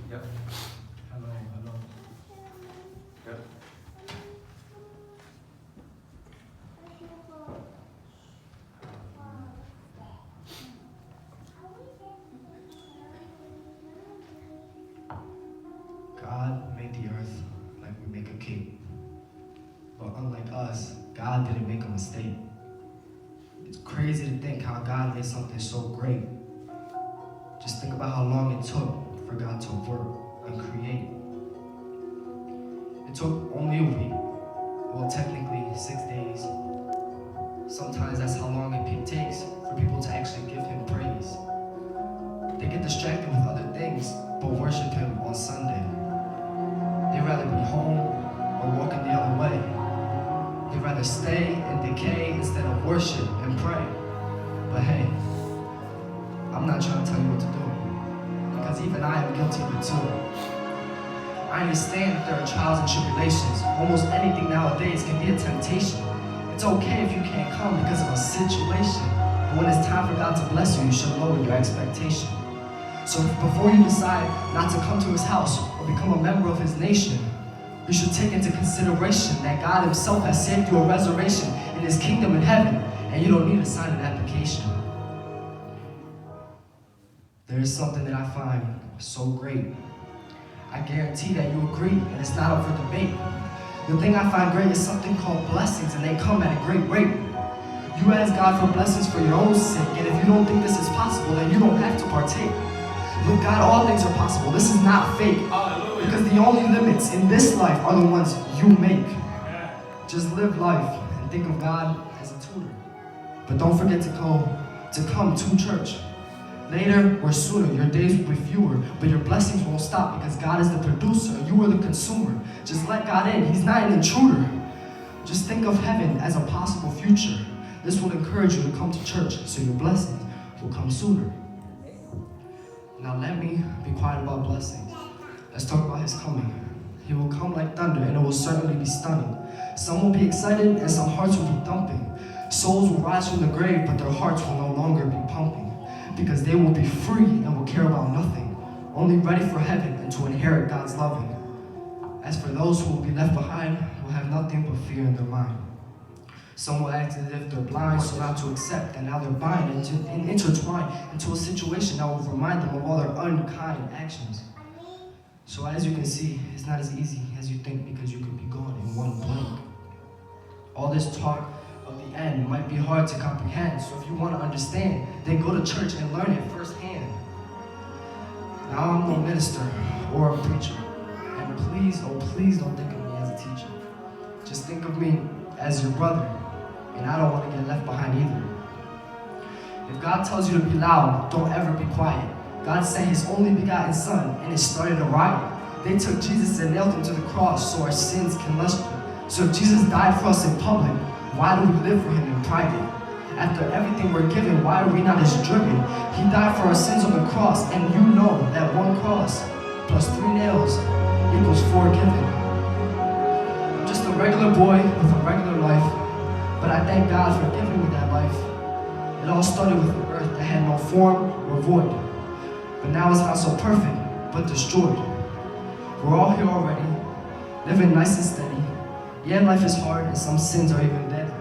Yep. Hello, hello. Yep. God made the earth like we make a cake. But unlike us, God didn't make a mistake. It's crazy to think how God made something so great. Just think about how long it took for God to work and create. It took only a week, well technically 6 days. Sometimes that's how long it takes for people to actually give Him praise. They get distracted with other things, but worship Him on Sunday. They'd rather be home or walking the other way. They'd rather stay and decay instead of worship and pray. But hey, I'm not trying to tell you what to do, because even I am guilty of it too. I understand that there are trials and tribulations. Almost anything nowadays can be a temptation. It's okay if you can't come because of a situation, but when it's time for God to bless you, you should lower your expectation. So before you decide not to come to His house or become a member of His nation, you should take into consideration that God Himself has saved you a reservation in His kingdom in heaven, and you don't need to sign an application. There is something that I find so great. I guarantee that you agree, and it's not up for debate. The thing I find great is something called blessings, and they come at a great rate. You ask God for blessings for your own sake, and if you don't think this is possible, then you don't have to partake. With God, all things are possible. This is not fake. Hallelujah. Because the only limits in this life are the ones you make. Just live life and think of God as a tutor. But don't forget to come to church. Later or sooner, your days will be fewer, but your blessings won't stop because God is the producer and you are the consumer. Just let God in. He's not an intruder. Just think of heaven as a possible future. This will encourage you to come to church so your blessings will come sooner. Now let me be quiet about blessings. Let's talk about His coming. He will come like thunder, and it will certainly be stunning. Some will be excited, and some hearts will be thumping. Souls will rise from the grave, but their hearts will no longer be pumping, because they will be free and will care about nothing, only ready for heaven and to inherit God's loving. As for those who will be left behind, will have nothing but fear in their mind. Some will act as if they're blind, so not to accept, and now they're bind and intertwined into a situation that will remind them of all their unkind actions. So as you can see, it's not as easy as you think, because you could be gone in one blink. All this talk of the end might be hard to comprehend, so if you want to understand, then go to church and learn it firsthand. Now I'm no minister or a preacher, and please, oh please don't think of me as a teacher. Just think of me as your brother. And I don't want to get left behind either. If God tells you to be loud, don't ever be quiet. God sent His only begotten Son, and it started a riot. They took Jesus and nailed Him to the cross so our sins can luster. So if Jesus died for us in public, why do we live for Him in private? After everything we're given, why are we not as driven? He died for our sins on the cross, and you know that one cross plus 3 nails equals 4 given. I'm just a regular boy with a regular life. But I thank God for giving me that life. It all started with an earth that had no form or void. But now it's not so perfect, but destroyed. We're all here already, living nice and steady. Yeah, life is hard and some sins are even deadly.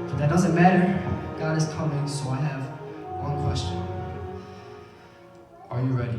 But that doesn't matter. God is coming, so I have one question. Are you ready?